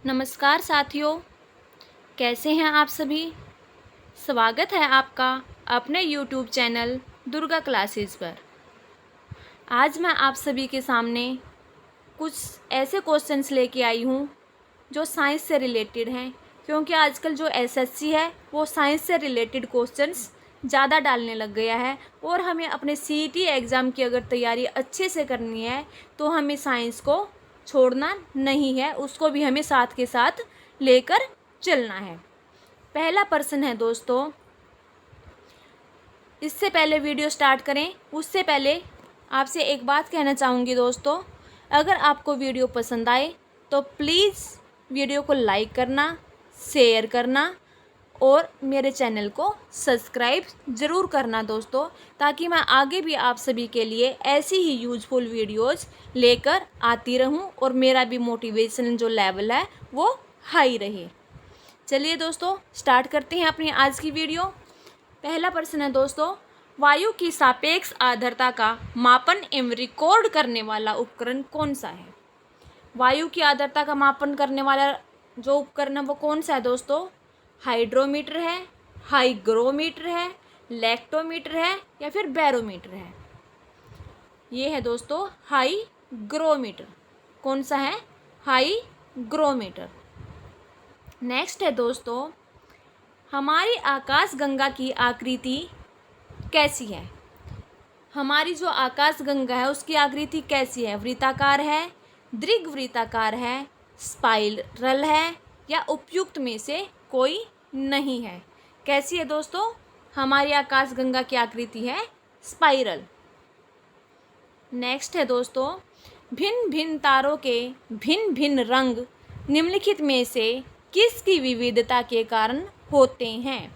नमस्कार साथियों, कैसे हैं आप सभी। स्वागत है आपका अपने YouTube चैनल दुर्गा क्लासेस पर। आज मैं आप सभी के सामने कुछ ऐसे क्वेश्चंस लेके आई हूँ जो साइंस से रिलेटेड हैं, क्योंकि आजकल जो SSC है वो साइंस से रिलेटेड क्वेश्चंस ज़्यादा डालने लग गया है। और हमें अपने CET एग्ज़ाम की अगर तैयारी अच्छे से करनी है तो हमें साइंस को छोड़ना नहीं है, उसको भी हमें साथ के साथ लेकर चलना है। पहला प्रश्न है दोस्तों, इससे पहले वीडियो स्टार्ट करें उससे पहले आपसे एक बात कहना चाहूँगी दोस्तों, अगर आपको वीडियो पसंद आए तो प्लीज़ वीडियो को लाइक करना, शेयर करना और मेरे चैनल को सब्सक्राइब ज़रूर करना दोस्तों, ताकि मैं आगे भी आप सभी के लिए ऐसी ही यूजफुल वीडियोज़ लेकर आती रहूं और मेरा भी मोटिवेशन जो लेवल है वो हाई रहे। चलिए दोस्तों, स्टार्ट करते हैं अपनी आज की वीडियो। पहला प्रश्न है दोस्तों, वायु की सापेक्ष आर्द्रता का मापन एवं रिकॉर्ड करने वाला उपकरण कौन सा है। वायु की आर्द्रता का मापन करने वाला जो उपकरण है वो कौन सा है दोस्तों। हाइड्रोमीटर है, हाईग्रोमीटर है, लैक्टोमीटर है या फिर बैरोमीटर है। ये है दोस्तों हाईग्रोमीटर। कौन सा है, हाईग्रोमीटर। नेक्स्ट है दोस्तों, हमारी आकाश गंगा की आकृति कैसी है। हमारी जो आकाश गंगा है उसकी आकृति कैसी है, वृत्ताकार है, दीर्घवृत्ताकार है, स्पाइरल है या उपयुक्त में से कोई नहीं है। कैसी है दोस्तों, हमारी आकाश गंगा की आकृति है स्पाइरल। नेक्स्ट है दोस्तों, भिन्न भिन्न तारों के भिन्न भिन्न रंग निम्नलिखित में से किसकी विविधता के कारण होते हैं।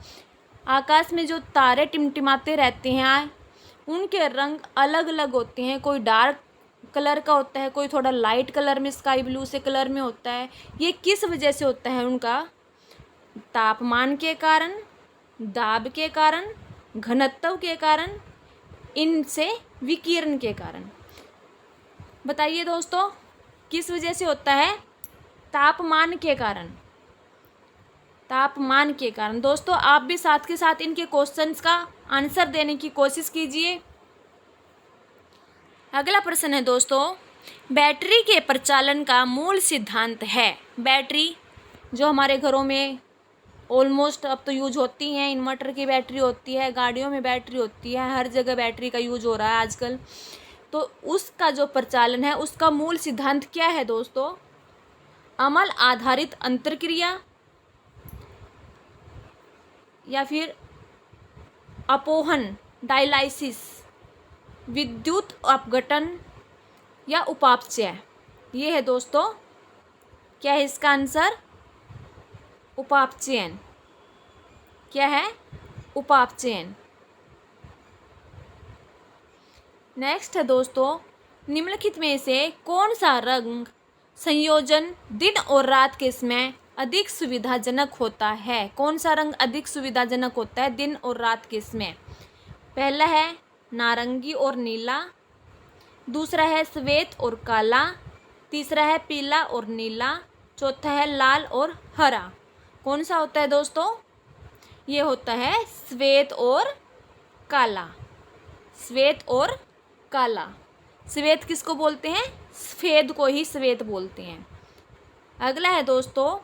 आकाश में जो तारे टिमटिमाते रहते हैं उनके रंग अलग अलग होते हैं, कोई डार्क कलर का होता है, कोई थोड़ा लाइट कलर में स्काई ब्लू से कलर में होता है। ये किस वजह से होता है, उनका तापमान के कारण, दाब के कारण, घनत्व के कारण, इनसे विकिरण के कारण। बताइए दोस्तों, किस वजह से होता है, तापमान के कारण। तापमान के कारण। दोस्तों आप भी साथ के साथ इनके क्वेश्चंस का आंसर देने की कोशिश कीजिए। अगला प्रश्न है दोस्तों, बैटरी के प्रचालन का मूल सिद्धांत है। बैटरी जो हमारे घरों में ऑलमोस्ट अब तो यूज होती हैं, इन्वर्टर की बैटरी होती है, गाड़ियों में बैटरी होती है, हर जगह बैटरी का यूज हो रहा है आजकल। तो उसका जो प्रचालन है उसका मूल सिद्धांत क्या है दोस्तों। अमल आधारित अंतरक्रिया या फिर अपोहन डायलाइसिस, विद्युत अपघटन या उपापचय। ये है दोस्तों, क्या है इसका आंसर, उपापचयन। क्या है, उपापचयन। नेक्स्ट है दोस्तों, निम्नलिखित में से कौन सा रंग संयोजन दिन और रात के समय अधिक सुविधाजनक होता है। कौन सा रंग अधिक सुविधाजनक होता है दिन और रात के समय। पहला है नारंगी और नीला, दूसरा है श्वेत और काला, तीसरा है पीला और नीला, चौथा है लाल और हरा। कौन सा होता है दोस्तों, ये होता है श्वेत और काला। श्वेत और काला। श्वेत किसको बोलते हैं, सफेद को ही श्वेत बोलते हैं। अगला है दोस्तों,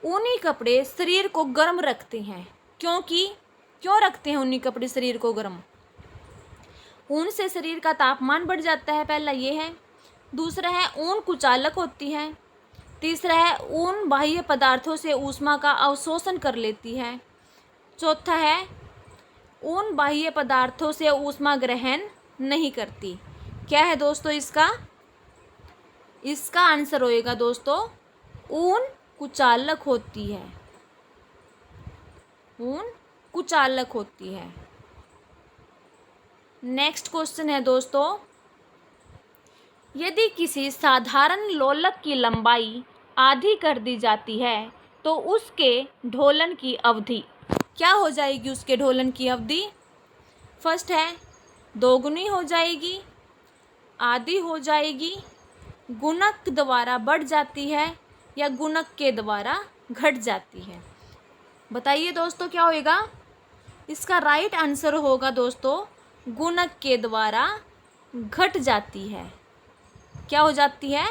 ऊनी कपड़े शरीर को गर्म रखते हैं। क्यों रखते हैं ऊनी कपड़े शरीर को गर्म। ऊन से शरीर का तापमान बढ़ जाता है, पहला ये है। दूसरा है ऊन कुचालक होती है। तीसरा है ऊन बाह्य पदार्थों से ऊष्मा का अवशोषण कर लेती है। चौथा है ऊन बाह्य पदार्थों से ऊष्मा ग्रहण नहीं करती। क्या है दोस्तों इसका आंसर होएगा दोस्तों, ऊन कुचालक होती है। ऊन कुचालक होती है। नेक्स्ट क्वेश्चन है दोस्तों, यदि किसी साधारण लोलक की लंबाई आधी कर दी जाती है तो उसके ढोलन की अवधि क्या हो जाएगी। उसके ढोलन की अवधि फर्स्ट है दोगुनी हो जाएगी, आधी हो जाएगी, गुणक द्वारा बढ़ जाती है या गुणक के द्वारा घट जाती है। बताइए दोस्तों क्या होएगा? इसका राइट आंसर होगा दोस्तों गुणक के द्वारा घट जाती है। क्या हो जाती है?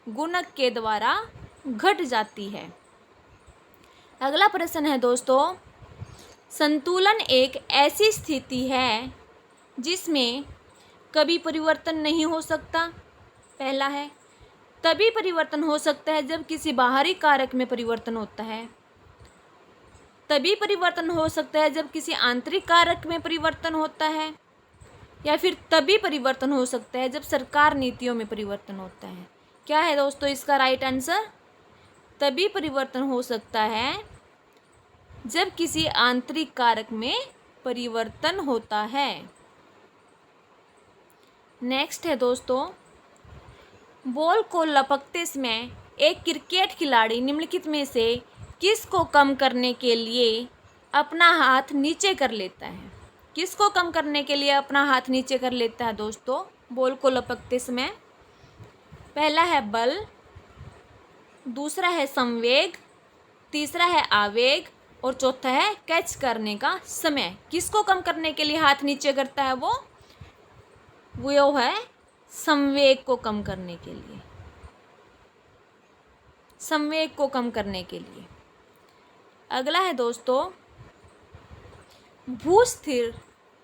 गुणक के द्वारा घट जाती है। अगला प्रश्न है दोस्तों, संतुलन एक ऐसी स्थिति है जिसमें कभी परिवर्तन नहीं हो सकता। पहला है, तभी परिवर्तन हो सकता है जब किसी बाहरी कारक में परिवर्तन होता है। तभी परिवर्तन हो सकता है जब किसी आंतरिक कारक में परिवर्तन होता है। या फिर तभी परिवर्तन हो सकता है जब सरकार नीतियों में परिवर्तन होता है। क्या है दोस्तों इसका राइट आंसर? तभी परिवर्तन हो सकता है जब किसी आंतरिक कारक में परिवर्तन होता है। नेक्स्ट है दोस्तों, बॉल को लपकते समय एक क्रिकेट खिलाड़ी निम्नलिखित में से किसको कम करने के लिए अपना हाथ नीचे कर लेता है? किसको कम करने के लिए अपना हाथ नीचे कर लेता है दोस्तों बॉल को लपकते समय? पहला है बल, दूसरा है संवेग, तीसरा है आवेग और चौथा है कैच करने का समय। किसको कम करने के लिए हाथ नीचे करता है? वो है संवेग को कम करने के लिए। संवेग को कम करने के लिए। अगला है दोस्तों, भूस्थिर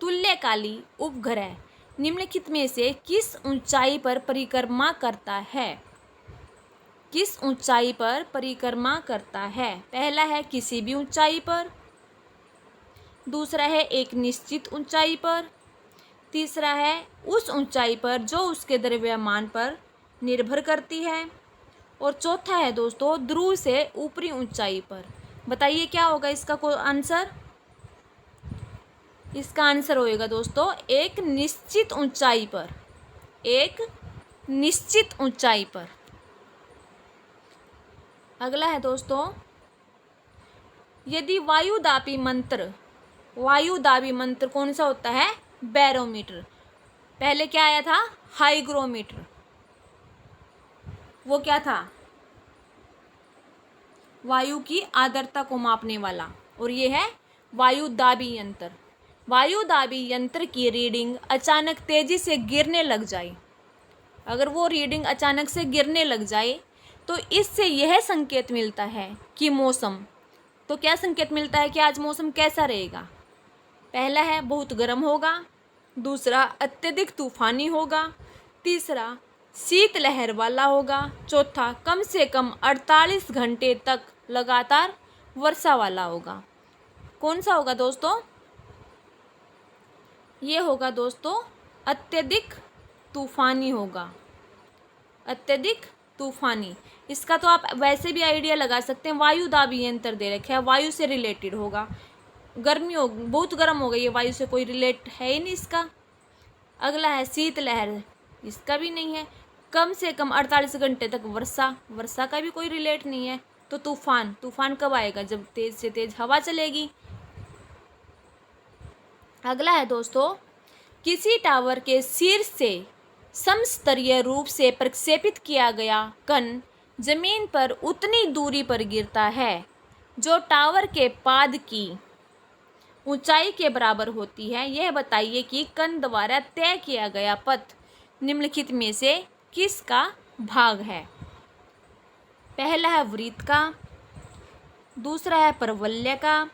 तुल्यकाली उपग्रह निम्नलिखित में से किस ऊंचाई पर परिक्रमा करता है? किस ऊंचाई पर परिक्रमा करता है? पहला है किसी भी ऊंचाई पर, दूसरा है एक निश्चित ऊंचाई पर, तीसरा है उस ऊंचाई पर जो उसके द्रव्यमान पर निर्भर करती है और चौथा है दोस्तों ध्रुव से ऊपरी ऊंचाई पर। बताइए क्या होगा इसका कोई आंसर? इसका आंसर होएगा दोस्तों एक निश्चित ऊंचाई पर। एक निश्चित ऊंचाई पर। अगला है दोस्तों, यदि वायुदाबी मंत्र कौन सा होता है? बैरोमीटर। पहले क्या आया था? हाइग्रोमीटर। वो क्या था? वायु की आर्द्रता को मापने वाला। और ये है वायुदाबी यंत्र। वायुदाबी यंत्र की रीडिंग अचानक तेजी से गिरने लग जाए, अगर वो रीडिंग अचानक से गिरने लग जाए तो इससे यह संकेत मिलता है कि मौसम, तो क्या संकेत मिलता है कि आज मौसम कैसा रहेगा? पहला है बहुत गर्म होगा, दूसरा अत्यधिक तूफानी होगा, तीसरा शीतलहर वाला होगा, चौथा कम से कम 48 घंटे तक लगातार वर्षा वाला होगा। कौन सा होगा दोस्तों? ये होगा दोस्तों अत्यधिक तूफानी होगा। अत्यधिक तूफानी। इसका तो आप वैसे भी आइडिया लगा सकते हैं, वायुदाबी यंत्र दे रखे है, वायु से रिलेटेड होगा। गर्मी हो, बहुत गर्म हो गई है, वायु से कोई रिलेट है ही नहीं इसका। अगला है शीतलहर, इसका भी नहीं है। कम से कम 48 घंटे तक वर्षा, वर्षा का भी कोई रिलेट नहीं है। तो तूफान, तूफान कब आएगा? जब तेज से तेज हवा चलेगी। अगला है दोस्तों, किसी टावर के शीर्ष से समस्तरीय रूप से प्रक्षेपित किया गया कण जमीन पर उतनी दूरी पर गिरता है जो टावर के पाद की ऊंचाई के बराबर होती है। यह बताइए कि कण द्वारा तय किया गया पथ निम्नलिखित में से किसका भाग है? पहला है वृत्त का, दूसरा है परवलय का,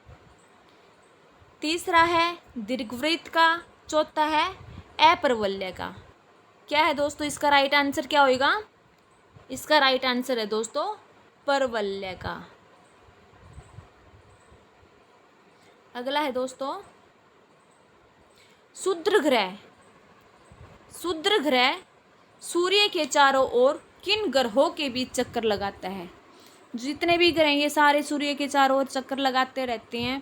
तीसरा है दीर्घवृत्त का, चौथा है अपरवलय का। क्या है दोस्तों इसका राइट आंसर क्या होगा? इसका राइट आंसर है दोस्तों परवलय का। अगला है दोस्तों, क्षुद्र ग्रह सूर्य के चारों ओर किन ग्रहों के बीच चक्कर लगाता है? जितने भी ग्रह ये सारे सूर्य के चारों ओर चक्कर लगाते रहते हैं।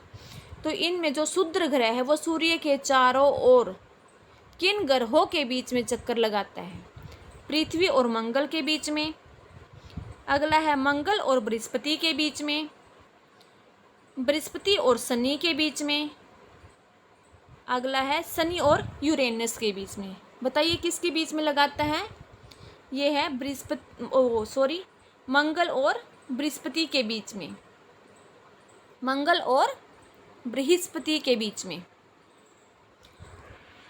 तो इनमें जो क्षुद्र ग्रह है वो सूर्य के चारों ओर किन ग्रहों के बीच में चक्कर लगाता है? पृथ्वी और मंगल के बीच में। अगला है मंगल और बृहस्पति के बीच में, बृहस्पति और शनि के बीच में। अगला है शनि और यूरेनस के बीच में। बताइए किसके बीच में लगाता है? ये है मंगल और बृहस्पति के बीच में, मंगल और बृहस्पति के बीच में।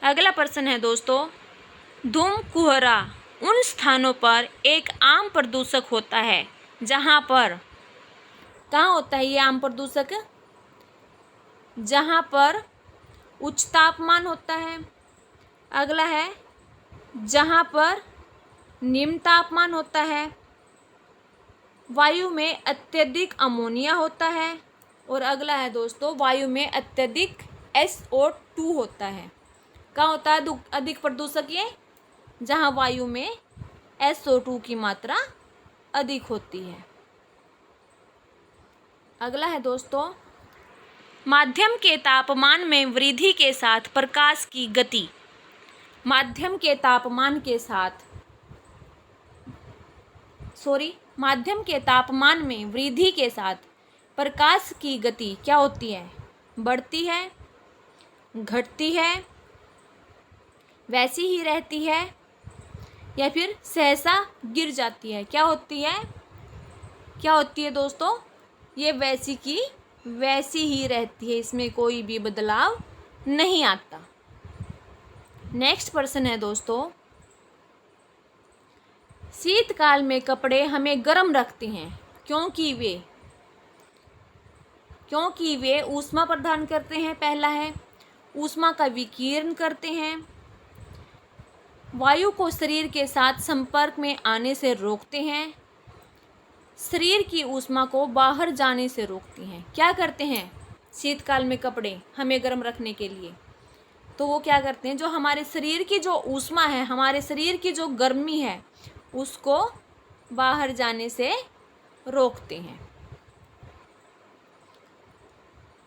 अगला प्रश्न है दोस्तों, धूम कुहरा उन स्थानों पर एक आम प्रदूषक होता है जहाँ पर, कहाँ होता है ये आम प्रदूषक? जहाँ पर उच्च तापमान होता है। अगला है जहाँ पर निम्न तापमान होता है, वायु में अत्यधिक अमोनिया होता है, और अगला है दोस्तों वायु में अत्यधिक SO2 होता है। कहाँ होता है अधिक प्रदूषक? ये जहाँ वायु में SO2 की मात्रा अधिक होती है। अगला है दोस्तों, माध्यम के तापमान में वृद्धि के साथ प्रकाश की गति। माध्यम के तापमान में वृद्धि के साथ प्रकाश की गति क्या होती है? बढ़ती है, घटती है, वैसी ही रहती है, या फिर सहसा गिर जाती है? क्या होती है दोस्तों? ये वैसी की वैसी ही रहती है, इसमें कोई भी बदलाव नहीं आता। नेक्स्ट प्रश्न है दोस्तों, शीतकाल में कपड़े हमें गर्म रखते हैं क्योंकि वे ऊष्मा प्रदान करते हैं। पहला है ऊष्मा का विकिरण करते हैं, वायु को शरीर के साथ संपर्क में आने से रोकते हैं, शरीर की ऊष्मा को बाहर जाने से रोकती हैं। क्या करते हैं शीतकाल में कपड़े हमें गर्म रखने के लिए? तो वो क्या करते हैं, जो हमारे शरीर की जो ऊष्मा है, हमारे शरीर की जो गर्मी है, उसको बाहर जाने से रोकते हैं।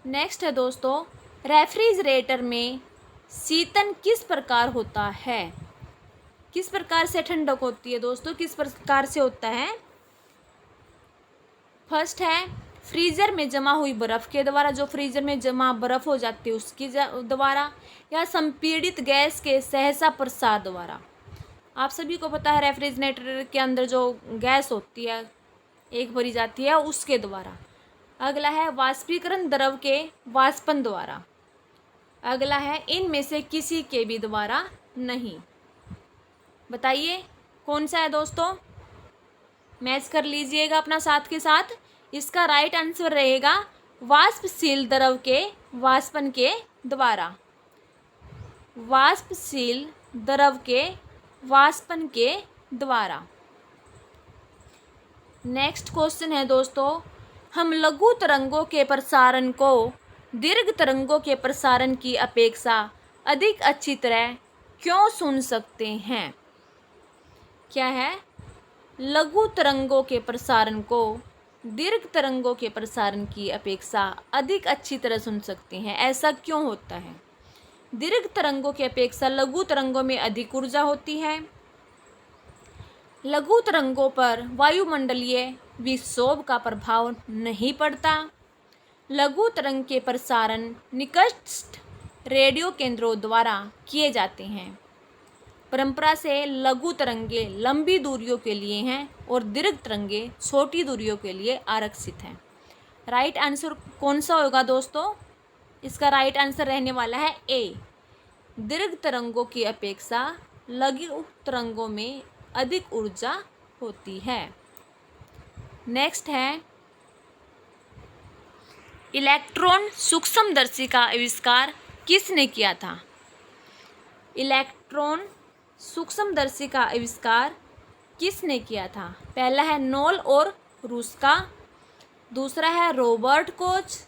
नेक्स्ट है दोस्तों, रेफ्रिजरेटर में शीतन किस प्रकार होता है? किस प्रकार से ठंडक होती है दोस्तों? किस प्रकार से होता है? फर्स्ट है फ्रीज़र में जमा हुई बर्फ़ के द्वारा, जो फ्रीज़र में जमा बर्फ़ हो जाती है उसकी द्वारा, या संपीड़ित गैस के सहसा प्रसार द्वारा। आप सभी को पता है रेफ्रिजरेटर के अंदर जो गैस होती है एक भरी जाती है उसके द्वारा। अगला है वाष्पीकरण द्रव के वाष्पन द्वारा। अगला है इनमें से किसी के भी द्वारा नहीं। बताइए कौन सा है दोस्तों? मैच कर लीजिएगा अपना साथ के साथ। इसका राइट आंसर रहेगा वाष्पशील द्रव के वाष्पन के द्वारा। वाष्पशील द्रव के वाष्पन के द्वारा। नेक्स्ट क्वेश्चन है दोस्तों, हम लघु तरंगों के प्रसारण को दीर्घ तरंगों के प्रसारण की अपेक्षा अधिक अच्छी तरह क्यों सुन सकते हैं? क्या है? लघु तरंगों के प्रसारण को दीर्घ तरंगों के प्रसारण की अपेक्षा अधिक अच्छी तरह सुन सकते हैं। ऐसा क्यों होता है? दीर्घ तरंगों की अपेक्षा लघु तरंगों में अधिक ऊर्जा होती है। लघु तरंगों पर वायुमंडलीय विक्षोभ का प्रभाव नहीं पड़ता। लघु तरंग के प्रसारण निकटस्थ रेडियो केंद्रों द्वारा किए जाते हैं। परंपरा से लघु तरंगे लंबी दूरियों के लिए हैं और दीर्घ तरंगे छोटी दूरियों के लिए आरक्षित हैं। राइट आंसर कौन सा होगा दोस्तों? इसका राइट आंसर रहने वाला है ए। दीर्घ तरंगों की अपेक्षा लघु तरंगों में अधिक ऊर्जा होती है। नेक्स्ट है इलेक्ट्रॉन सूक्ष्मदर्शी का आविष्कार किसने किया था? इलेक्ट्रॉन सूक्ष्मदर्शी का आविष्कार किसने किया था? पहला है नोल और रूस्का, दूसरा है रॉबर्ट कोच,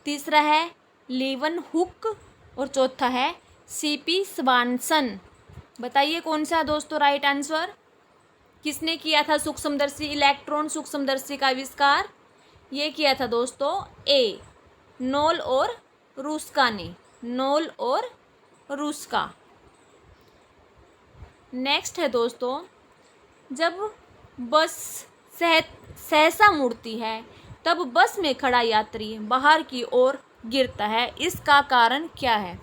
तीसरा है लीवन हुक और चौथा है सीपी स्वानसन। बताइए कौन सा दोस्तों राइट आंसर? किसने किया था सूक्ष्मदर्शी इलेक्ट्रॉन सूक्ष्मदर्शी का आविष्कार? ये किया था दोस्तों ए नोल और रूस्का ने। नोल और रूस्का। नेक्स्ट है दोस्तों, जब बस सहसा मुड़ती है तब बस में खड़ा यात्री बाहर की ओर गिरता है, इसका कारण क्या है?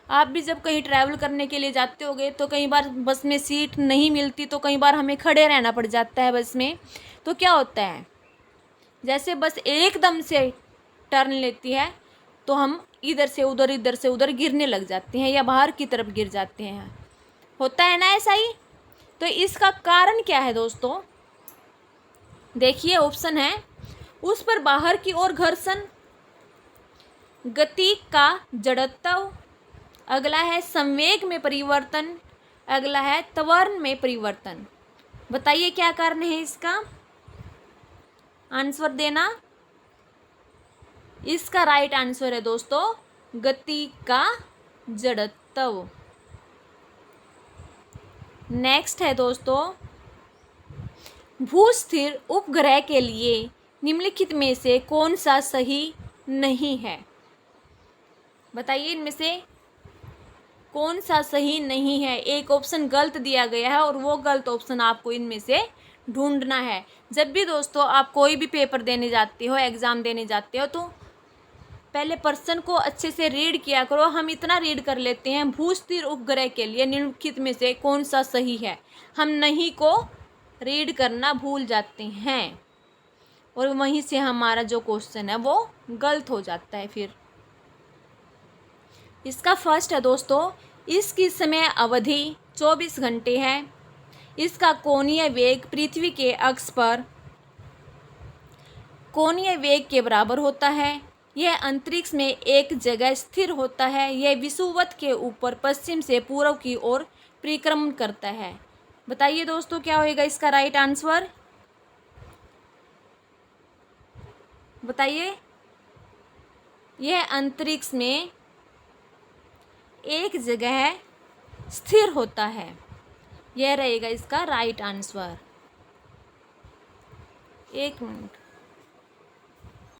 आप भी जब कहीं ट्रैवल करने के लिए जाते होगे तो कई बार बस में सीट नहीं मिलती, तो कई बार हमें खड़े रहना पड़ जाता है बस में। तो क्या होता है? जैसे बस एकदम से टर्न लेती है तो हम इधर से उधर गिरने लग जाते हैं या बाहर की तरफ गिर जाते हैं। होता है ना ऐसा ही। तो इसका कारण क्या है दोस्तों? देखिए ऑप्शन है, उस पर बाहर की ओर घर्षण, गति का जड़त्व, अगला है संवेग में परिवर्तन, अगला है त्वरण में परिवर्तन। बताइए क्या कारण है इसका, आंसर देना। इसका राइट आंसर है दोस्तों गति का जड़त्व। नेक्स्ट है दोस्तों, भूस्थिर उपग्रह के लिए निम्नलिखित में से कौन सा सही नहीं है? बताइए इनमें से कौन सा सही नहीं है। एक ऑप्शन गलत दिया गया है और वो गलत ऑप्शन आपको इनमें से ढूंढना है। जब भी दोस्तों आप कोई भी पेपर देने जाते हो, एग्ज़ाम देने जाते हो, तो पहले प्रश्न को अच्छे से रीड किया करो। हम इतना रीड कर लेते हैं, भूस्थिर उपग्रह के लिए निम्नलिखित में से कौन सा सही है, हम नहीं को रीड करना भूल जाते हैं और वहीं से हमारा जो क्वेश्चन है वो गलत हो जाता है। फिर इसका फर्स्ट है दोस्तों, इसकी समय अवधि 24 घंटे है। इसका कोणीय वेग पृथ्वी के अक्ष पर कोणीय वेग के बराबर होता है। यह अंतरिक्ष में एक जगह स्थिर होता है। यह विषुवत के ऊपर पश्चिम से पूर्व की ओर परिक्रमण करता है। बताइए दोस्तों क्या होएगा इसका राइट आंसर, बताइए। यह अंतरिक्ष में एक जगह स्थिर होता है, यह रहेगा इसका राइट आंसर। एक मिनट।